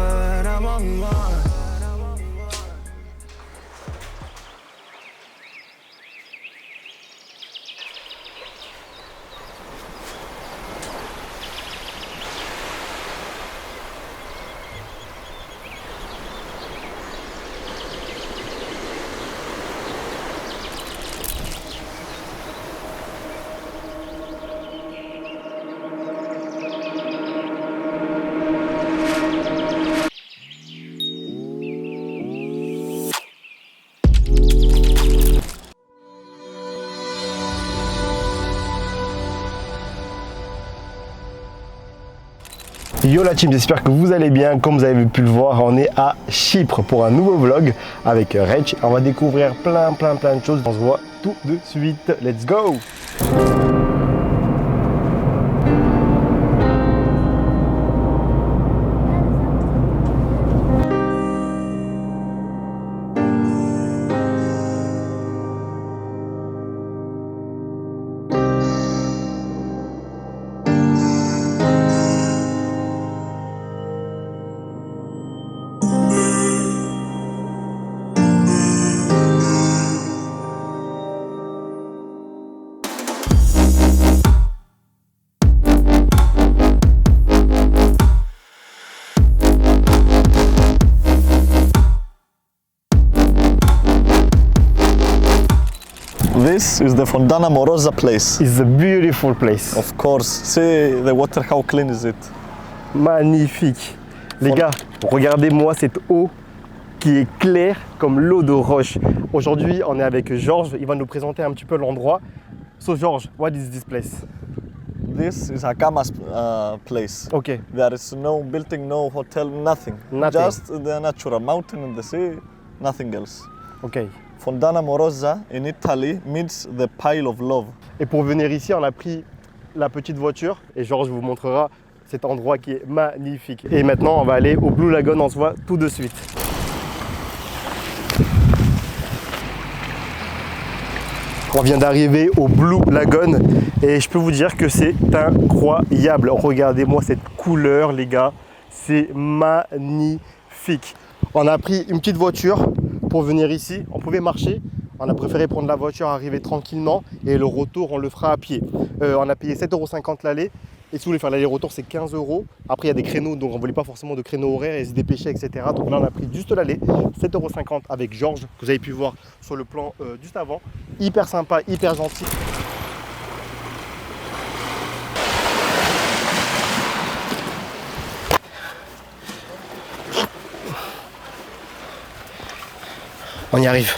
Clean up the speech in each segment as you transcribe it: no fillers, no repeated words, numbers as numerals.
but I'm on mine. Yo la team, j'espère que vous allez bien. Comme vous avez pu le voir, on est à Chypre pour un nouveau vlog avec Rach. On va découvrir plein de choses. On se voit tout de suite. Let's go! This is the Fontana Morosa place. It's a beautiful place. Of course. See the water, how clean is it? Magnifique. Les gars, regardez-moi cette eau qui est claire comme l'eau de roche. Aujourd'hui, on est avec Georges. Il va nous présenter un petit peu l'endroit. So Georges, what is this place? This is Hakama's place. Okay. There is no building, no hotel, nothing. Nothing. Just the natural mountain and the sea, nothing else. Okay. Fontana Morosa in Italy means the pile of love. Et pour venir ici, on a pris la petite voiture et Georges vous montrera cet endroit qui est magnifique. Et maintenant, on va aller au Blue Lagoon, on se voit tout de suite. On vient d'arriver au Blue Lagoon et je peux vous dire que c'est incroyable. Regardez-moi cette couleur, les gars, c'est magnifique. On a pris une petite voiture pour venir ici. On pouvait marcher, on a préféré prendre la voiture, arriver tranquillement et le retour, on le fera à pied. On a payé 7,50 € l'aller. Et si vous voulez faire l'aller-retour, c'est 15 €. Après, il y a des créneaux, donc on ne voulait pas forcément de créneaux horaires et se dépêcher, etc. Donc là, on a pris juste l'aller, 7,50 € avec Georges, que vous avez pu voir sur le plan juste avant. Hyper sympa, hyper gentil. On y arrive.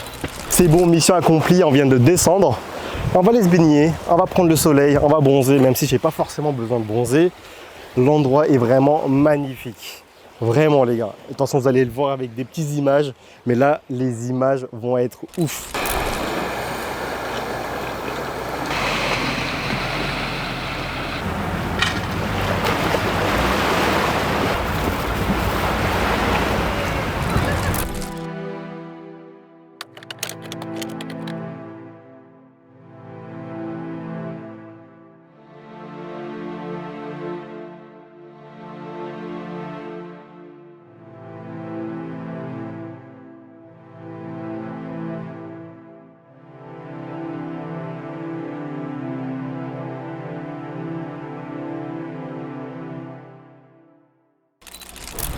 C'est bon, mission accomplie, on vient de descendre. On va aller se baigner, on va prendre le soleil, on va bronzer, même si j'ai pas forcément besoin de bronzer. L'endroit est vraiment magnifique. Vraiment les gars. Attention, vous allez le voir avec des petites images, mais là, les images vont être ouf.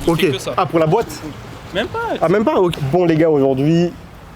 Ok, ah pour la boîte? Même pas. Ah même pas, ok. Bon les gars, aujourd'hui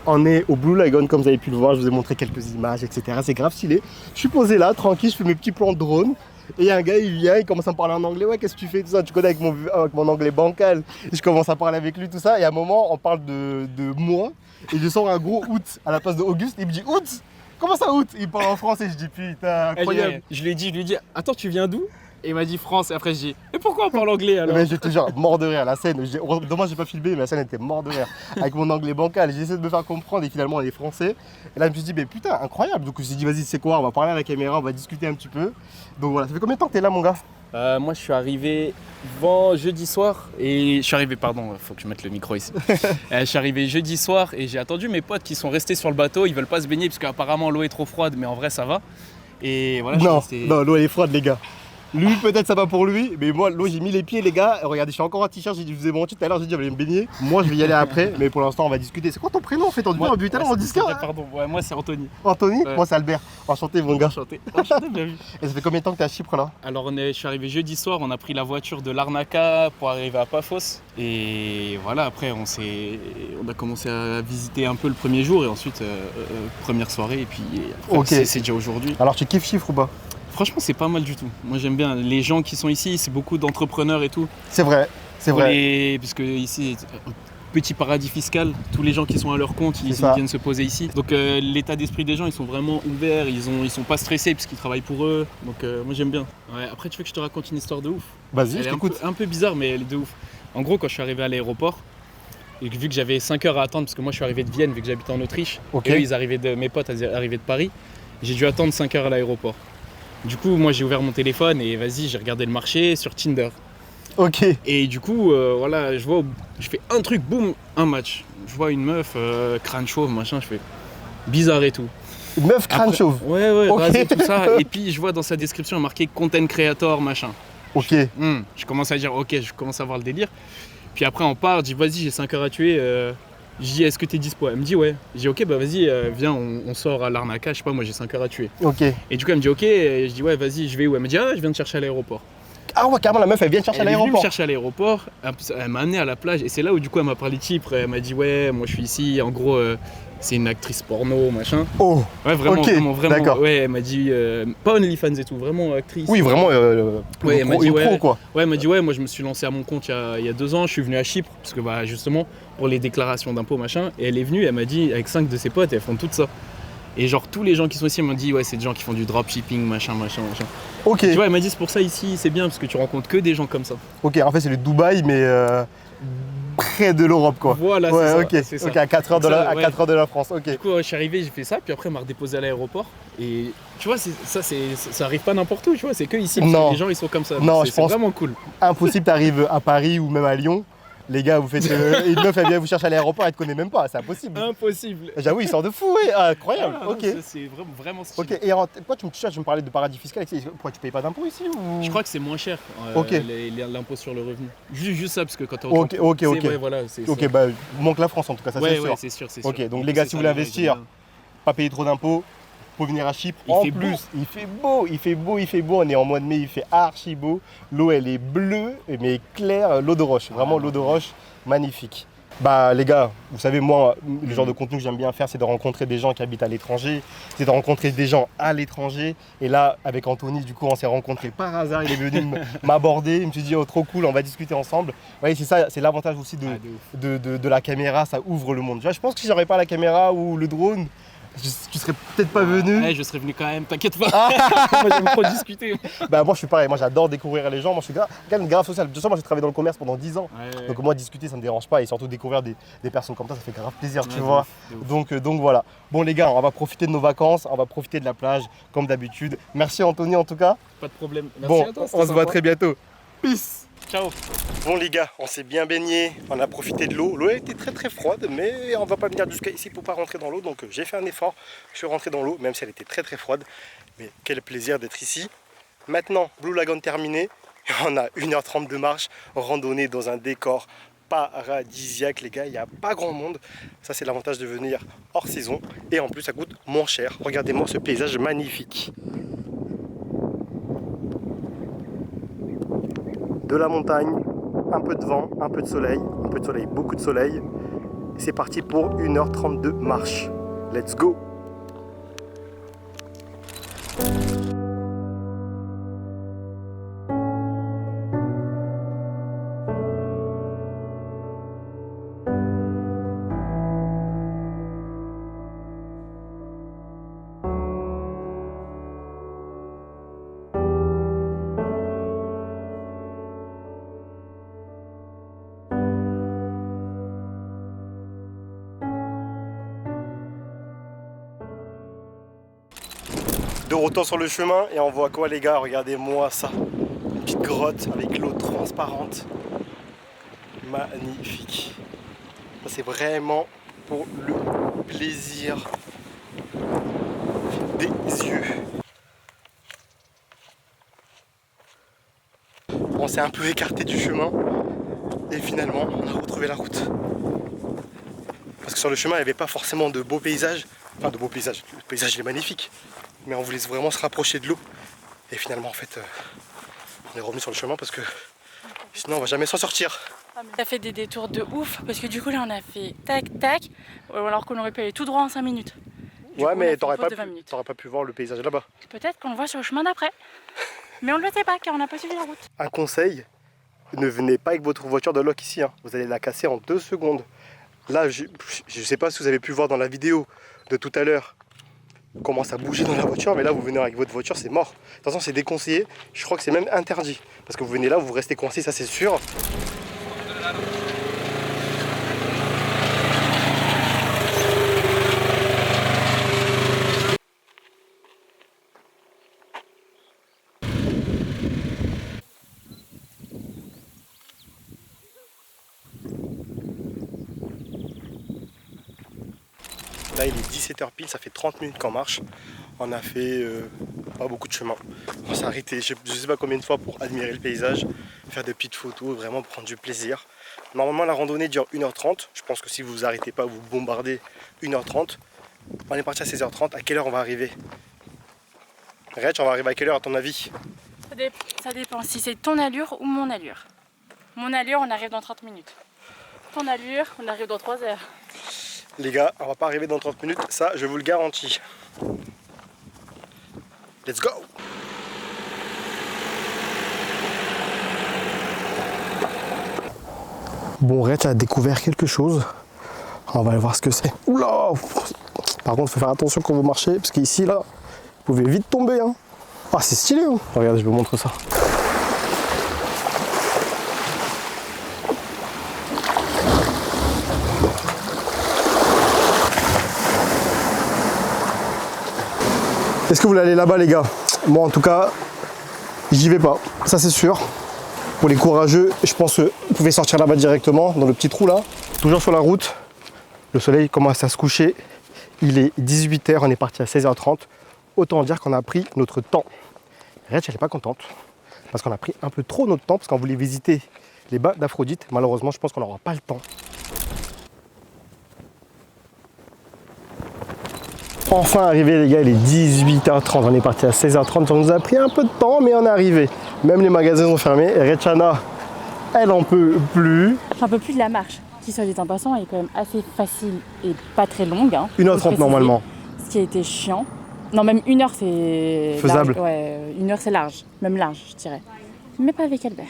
on est au Blue Lagoon comme vous avez pu le voir, je vous ai montré quelques images, etc. C'est grave stylé. Je suis posé là, tranquille, je fais mes petits plans de drone. Et il y a un gars, il vient, il commence à me parler en anglais. Ouais, qu'est-ce que tu fais, tout ça? Tu connais avec mon anglais bancal. Et je commence à parler avec lui, tout ça. Et à un moment, on parle de moi. Et je sors un gros août à la place de Auguste. Il me dit août? Comment ça août? Il parle en français. Je dis putain, incroyable. Je lui ai dit, attends, tu viens d'où? Et il m'a dit France. Et après, je dis, et pourquoi on parle anglais alors? Mais je te jure, mort de rire. La scène, dommage, j'ai pas filmé, mais la scène était mort de rire. Avec mon anglais bancal, j'ai essayé de me faire comprendre et finalement, on est français. Et là, je me suis dit, mais putain, incroyable. Donc, je me suis dit, vas-y, c'est quoi? On va parler à la caméra, on va discuter un petit peu. Donc voilà, ça fait combien de temps que t'es là, mon gars? Moi, je suis arrivé jeudi soir et je suis arrivé, pardon, faut que je mette le micro ici. Je suis arrivé jeudi soir et j'ai attendu mes potes qui sont restés sur le bateau. Ils veulent pas se baigner parce qu'apparemment l'eau est trop froide, mais en vrai ça va. Et voilà. Non, l'eau elle est froide, les gars. Lui, peut-être ça va pour lui, mais moi, l'eau, j'ai mis les pieds, les gars. Regardez, je suis encore en t-shirt, j'ai dit, je vous ai menti tout à l'heure, j'ai dit, j'allais me baigner. Moi, je vais y aller après, mais pour l'instant, on va discuter. C'est quoi ton prénom en fait? On dit, on a vu tout à l'heure, on discute. Pardon, ouais, moi c'est Anthony. Anthony, Ouais. moi, c'est Albert. Enchanté, mon gars. Enchanté. Enchanté, bien vu. Et ça fait combien de temps que t'es à Chypre là? Alors je suis arrivé jeudi soir, on a pris la voiture de Larnaca pour arriver à Paphos. Et voilà, après on a commencé à visiter un peu le premier jour et ensuite première soirée et puis après, Ok. c'est déjà aujourd'hui. Alors, tu kiffes Chypre ou pas? Franchement c'est pas mal du tout. Moi j'aime bien les gens qui sont ici, c'est beaucoup d'entrepreneurs et tout. C'est vrai, c'est vrai. Parce que ici c'est un petit paradis fiscal, tous les gens qui sont à leur compte, ils ça. viennent se poser ici. Donc l'état d'esprit des gens, ils sont vraiment ouverts, ils sont pas stressés parce qu'ils travaillent pour eux. Donc moi j'aime bien. Ouais, après tu veux que je te raconte une histoire de ouf? Vas-y, Elle je est t'écoute. un peu bizarre mais elle est de ouf. En gros quand je suis arrivé à l'aéroport, et vu que j'avais 5 heures à attendre, parce que moi je suis arrivé de Vienne vu que j'habitais en Autriche, Ok. et eux, mes potes arrivaient de Paris, j'ai dû attendre 5 heures à l'aéroport. Du coup moi j'ai ouvert mon téléphone et vas-y j'ai regardé le marché sur Tinder. Ok. Et du coup, voilà, je fais un truc, boum, un match. Je vois une meuf, crâne chauve, machin, je fais bizarre et tout. Une meuf crâne Après- chauve. Ouais, ouais, Ok. rasé, tout ça. Et puis je vois dans sa description marqué content creator, machin. Ok. Je commence à dire, ok, je commence à voir le délire. Puis après, on part, je dis, vas-y, j'ai 5 heures à tuer. Je dis, est-ce que t'es dispo? Elle me dit, ouais. Je dis, ok, bah vas-y, viens, on sort à Larnaca, je sais pas, moi j'ai 5 heures à tuer. Ok. Et du coup, elle me dit, ok, et je dis, ouais, vas-y, je vais où? Elle me dit, ah, je viens te chercher à l'aéroport. Ah ouais, carrément, la meuf, elle vient te chercher à Elle est venue me l'aéroport. chercher à l'aéroport, elle m'a amené à la plage et c'est là où du coup elle m'a parlé de Chypre, elle m'a dit ouais moi je suis ici, en gros c'est une actrice porno machin. Oh. Ouais vraiment, Ok, vraiment, d'accord. ouais elle m'a dit, pas OnlyFans et tout, vraiment actrice. Oui, vraiment, Ouais, elle m'a dit, une pro ouais. quoi. Ouais elle m'a dit ouais moi je me suis lancé à mon compte il y a 2 ans, je suis venu à Chypre parce que bah justement pour les déclarations d'impôts machin et elle est venue, elle m'a dit avec 5 de ses potes elles font tout ça. Et genre tous les gens qui sont ici m'ont dit ouais c'est des gens qui font du dropshipping machin. Ok. Tu vois elle m'a dit c'est pour ça ici c'est bien parce que tu rencontres que des gens comme ça. Ok, en fait, c'est le Dubaï, mais près de l'Europe quoi. Voilà Ouais, c'est ça. ok. C'est ça. Ok, à 4 heures, Donc ça, à ouais. 4 heures de la France. Ok. Du coup, je suis arrivé, j'ai fait ça, puis après, elle m'a redéposé à l'aéroport. Et tu vois, ça arrive pas n'importe où, tu vois, c'est que ici, parce Non. que les gens ils sont comme ça. Non, Donc je c'est pense- vraiment cool. Impossible, t'arrives à Paris ou même à Lyon. Les gars, vous faites une meuf, elle vient vous chercher à l'aéroport, elle te connaît même pas. C'est impossible. Impossible. J'avoue, ils sortent de fou, ouais. Ah, incroyable. Ah, ok. ça, c'est vraiment stylé. Ok. Et pourquoi tu me parlais de paradis fiscal? Pourquoi tu payes pas d'impôts ici ou... Je crois que c'est moins cher, Ok. l'impôt sur le revenu. Juste ça, parce que quand t'es Ok, ok, c'est- ok. ouais, voilà, c'est Ok, ça. bah, manque la France en tout cas, ça Ouais, c'est ouais, sûr. c'est sûr, c'est Ok, sûr. donc En les plus, gars, c'est si vous ça, voulez les investir, gens, pas payer trop d'impôts, faut venir à Chypre. Il En fait plus, beau. il fait beau, il fait beau, il fait beau. On est en mois de mai, il fait archi beau. L'eau, elle est bleue, mais claire, l'eau de roche. Vraiment, l'eau de roche, magnifique. Bah les gars, vous savez, moi, le genre de contenu que j'aime bien faire, c'est de rencontrer des gens qui habitent à l'étranger, c'est de rencontrer des gens à l'étranger. Et là, avec Anthony, du coup, on s'est rencontrés par hasard. Il est venu m'aborder, il me suis dit, oh, trop cool, on va discuter ensemble. Vous voyez, c'est ça, c'est l'avantage aussi Ah, de ouf. de la caméra, ça ouvre le monde. Tu vois, je pense que si j'aurais pas la caméra ou le drone, tu serais peut-être pas venu. Ouais, je serais venu quand même, t'inquiète pas. Moi j'aime trop discuter. Bah moi je suis pareil, moi j'adore découvrir les gens, moi je suis grave social. De toute façon, moi j'ai travaillé dans le commerce pendant 10 ans. Ouais, Donc moi discuter ça me dérange pas et surtout découvrir des personnes comme ça fait grave plaisir, tu de vois. ouf, de ouf. Donc voilà. Bon les gars, on va profiter de nos vacances, on va profiter de la plage comme d'habitude. Merci Anthony en tout cas. Pas de problème. Merci Bon, à toi, on c'était se voit sympa. très bientôt. Peace. Ciao. Bon les gars, on s'est bien baigné, on a profité de l'eau. L'eau était très très froide, mais on va pas venir jusqu'à ici pour pas rentrer dans l'eau. Donc j'ai fait un effort, je suis rentré dans l'eau, même si elle était très très froide. Mais quel plaisir d'être ici. Maintenant, Blue Lagoon terminé, et on a 1h30 de marche, randonnée dans un décor paradisiaque les gars, il n'y a pas grand monde. Ça c'est l'avantage de venir hors saison, et en plus ça coûte moins cher. Regardez-moi ce paysage magnifique. De la montagne, un peu de vent, un peu de soleil, beaucoup de soleil. C'est parti pour 1h30 de marche. Let's go! De retour sur le chemin et on voit quoi les gars? Regardez-moi ça. Une petite grotte avec l'eau transparente. Magnifique. Ça c'est vraiment pour le plaisir des yeux. s'est un peu écarté du chemin et finalement on a retrouvé la route. Parce que sur le chemin il n'y avait pas forcément de beaux paysages, enfin de beaux paysages, le paysage il est magnifique, mais on voulait vraiment se rapprocher de l'eau et finalement en fait on est revenu sur le chemin parce que sinon on va jamais s'en sortir. Ça fait des détours de ouf parce que du coup là on a fait tac tac alors qu'on aurait pu aller tout droit en 5 minutes. Ouais mais t'aurais pas pu voir le paysage là-bas. Peut-être qu'on le voit sur le chemin d'après. Mais on ne le sait pas car on n'a pas suivi la route. Un conseil, ne venez pas avec votre voiture de loc ici, hein. Vous allez la casser en 2 secondes. Là, je ne sais pas si vous avez pu voir dans la vidéo de tout à l'heure comment ça bougeait dans la voiture, mais là vous venez avec votre voiture, c'est mort. De toute façon, c'est déconseillé, je crois que c'est même interdit. Parce que vous venez là, vous restez coincé, ça c'est sûr. Là il est 17h pile, ça fait 30 minutes qu'on marche. On a fait pas beaucoup de chemin. On s'est arrêté je sais pas combien de fois pour admirer le paysage, faire des petites photos, vraiment prendre du plaisir. Normalement la randonnée dure 1h30. Je pense que si vous vous arrêtez pas, vous bombardez 1h30. On est parti à 16h30. À quelle heure on va arriver? Rach, on va arriver à quelle heure à ton avis? Ça dépend si c'est ton allure ou mon allure. Mon allure, on arrive dans 30 minutes. Ton allure, on arrive dans 3 heures. Les gars, on va pas arriver dans 30 minutes, ça je vous le garantis. Let's go! Bon, Rach a découvert quelque chose. On va aller voir ce que c'est. Oula! Par contre, il faut faire attention quand vous marchez, parce qu'ici, là, vous pouvez vite tomber. Hein. Ah, c'est stylé! Hein. Regardez, je vous montre ça. Est-ce que vous voulez aller là-bas les gars? Moi en tout cas, j'y vais pas, ça c'est sûr. Pour les courageux, je pense que vous pouvez sortir là-bas directement, dans le petit trou là. Toujours sur la route, le soleil commence à se coucher. Il est 18h, on est parti à 16h30. Autant dire qu'on a pris notre temps. Rach, elle n'est pas contente, parce qu'on a pris un peu trop notre temps, parce qu'on voulait visiter les bains d'Aphrodite. Malheureusement, je pense qu'on n'aura pas le temps. Enfin arrivé les gars, il est 18h30, on est parti à 16h30, ça nous a pris un peu de temps mais on est arrivé. Même les magasins sont fermés, Rachana, elle en peut plus. J'en peux plus de la marche, qui soit dit en passant est quand même assez facile et pas très longue. Hein, 1h30 normalement. Ce qui a été chiant. Non même 1 heure c'est... faisable. Large. Ouais, 1 heure c'est large, même large je dirais. Mais pas avec Albert.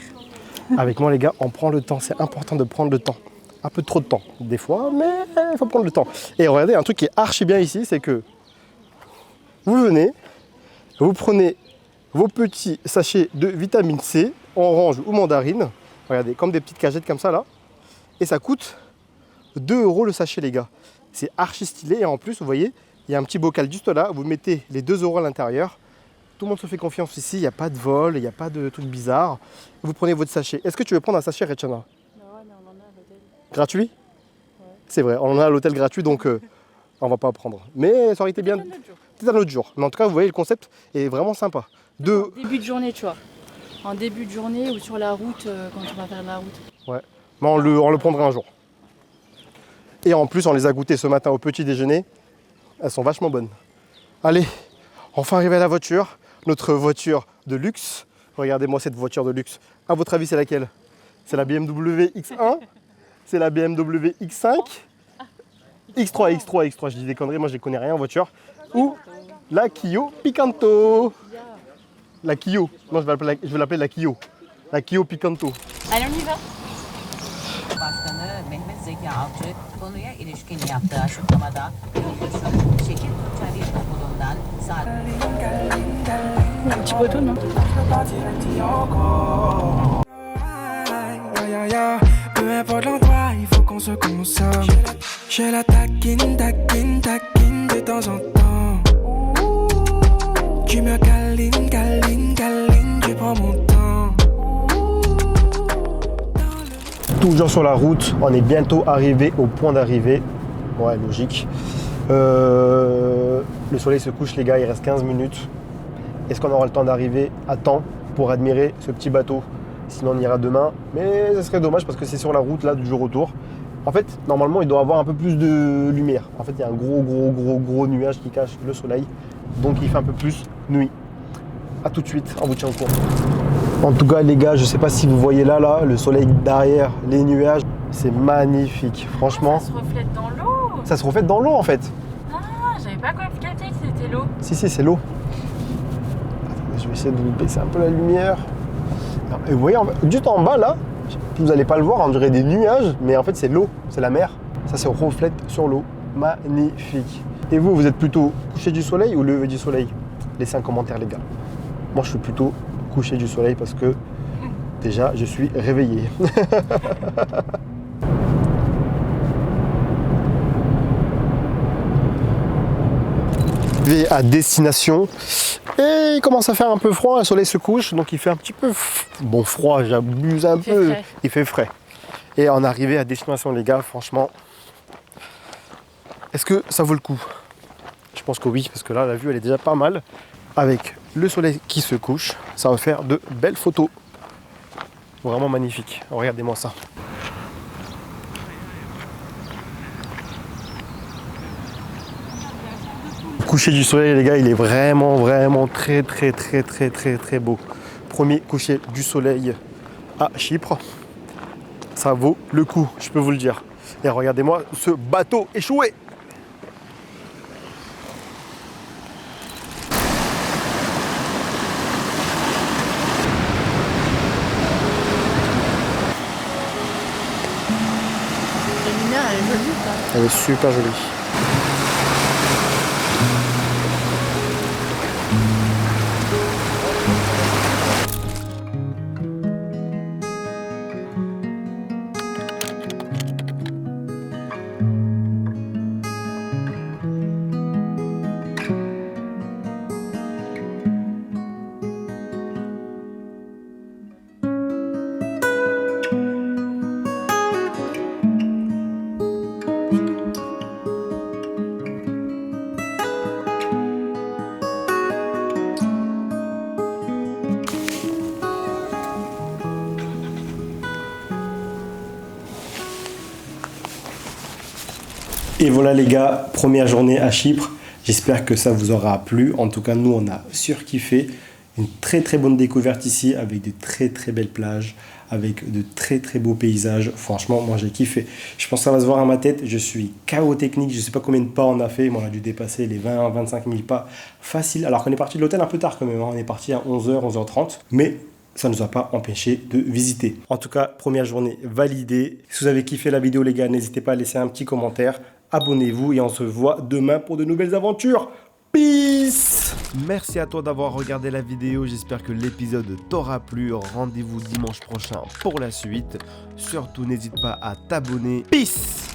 Avec moi les gars, on prend le temps, c'est important de prendre le temps. Un peu trop de temps des fois, mais il faut prendre le temps. Et regardez, un truc qui est archi bien ici, c'est que vous venez, vous prenez vos petits sachets de vitamine C, orange ou mandarine, regardez, comme des petites cagettes comme ça là, et ça coûte 2 € le sachet les gars. C'est archi stylé et en plus, vous voyez, il y a un petit bocal juste là, vous mettez les 2 € à l'intérieur. Tout le monde se fait confiance ici, il n'y a pas de vol, il n'y a pas de trucs bizarres. Vous prenez votre sachet. Est-ce que tu veux prendre un sachet, Rachana? Gratuit? Ouais. C'est vrai, on en a à l'hôtel gratuit donc on va pas prendre. Mais ça aurait été bien. Peut-être un autre jour. Mais en tout cas, vous voyez, le concept est vraiment sympa. En début de journée, tu vois. En début de journée ou sur la route, quand on va faire la route. Ouais. Mais on le prendra un jour. Et en plus, on les a goûtées ce matin au petit déjeuner. Elles sont vachement bonnes. Allez, enfin arrivé à la voiture. Notre voiture de luxe. Regardez-moi cette voiture de luxe. À votre avis, c'est laquelle? C'est la BMW X1? C'est la BMW X5, X3, je dis des conneries, moi je ne connais rien en voiture. Ou la Clio Picanto. La Clio, non je vais l'appeler la Clio. La Clio Picanto. Allez, on y va. Başkanı Mehmet Zeki Avcı konuya ilişkin yaptığı açıklamada yolcusun şekil Türkçevi okulundan Un petit poteau, non? Peu importe l'endroit, il faut qu'on se consomme. Je la taquine, taquine, taquine de temps en temps. Tu me câlines, câlines, câlines, tu prends mon temps. Toujours sur la route, on est bientôt arrivé au point d'arrivée. Ouais, logique. Le soleil se couche les gars, il reste 15 minutes. Est-ce qu'on aura le temps d'arriver à temps pour admirer ce petit bateau? Sinon, on ira demain. Mais ce serait dommage parce que c'est sur la route là du retour. En fait, normalement, il doit avoir un peu plus de lumière. En fait, il y a un gros nuage qui cache le soleil. Donc, il fait un peu plus nuit. A tout de suite, on vous tient au courant. En tout cas, les gars, je sais pas si vous voyez là, le soleil derrière les nuages. C'est magnifique, franchement. Ça se reflète dans l'eau. Ça se reflète dans l'eau, en fait. Ah, j'avais pas capté que c'était l'eau. Si, c'est l'eau. Je vais essayer de vous baisser un peu la lumière. Et vous voyez, juste en bas, là, vous n'allez pas le voir, on dirait des nuages, mais en fait, c'est l'eau, c'est la mer. Ça se reflète sur l'eau. Magnifique. Et vous, vous êtes plutôt coucher du soleil ou lever du soleil? Laissez un commentaire, les gars. Moi, je suis plutôt coucher du soleil parce que déjà, je suis réveillé. Je vais à destination et il commence à faire un peu froid, le soleil se couche, donc il fait un petit peu bon froid, j'abuse un peu, il fait frais. Et on est arrivé à destination, les gars, franchement, est-ce que ça vaut le coup? Je pense que oui, parce que là, la vue, elle est déjà pas mal. Avec le soleil qui se couche, ça va faire de belles photos. Vraiment magnifique. Regardez-moi ça. Coucher du soleil, les gars, il est vraiment très beau. Premier coucher du soleil à Chypre. Ça vaut le coup, je peux vous le dire. Et regardez-moi ce bateau échoué. La lumière, elle est jolie, quoi. Elle est super jolie. Et voilà les gars, première journée à Chypre. J'espère que ça vous aura plu. En tout cas, nous, on a surkiffé. Une très bonne découverte ici avec de très belles plages, avec de très beaux paysages. Franchement, moi, j'ai kiffé. Je pense que ça va se voir à ma tête. Je suis KO technique. Je ne sais pas combien de pas on a fait, mais on a dû dépasser les 20-25 000 pas facile. Alors qu'on est parti de l'hôtel un peu tard quand même. On est parti à 11h, 11h30. Mais ça ne nous a pas empêché de visiter. En tout cas, première journée validée. Si vous avez kiffé la vidéo, les gars, n'hésitez pas à laisser un petit commentaire. Abonnez-vous et on se voit demain pour de nouvelles aventures. Peace! Merci à toi d'avoir regardé la vidéo. J'espère que l'épisode t'aura plu. Rendez-vous dimanche prochain pour la suite. Surtout, n'hésite pas à t'abonner. Peace!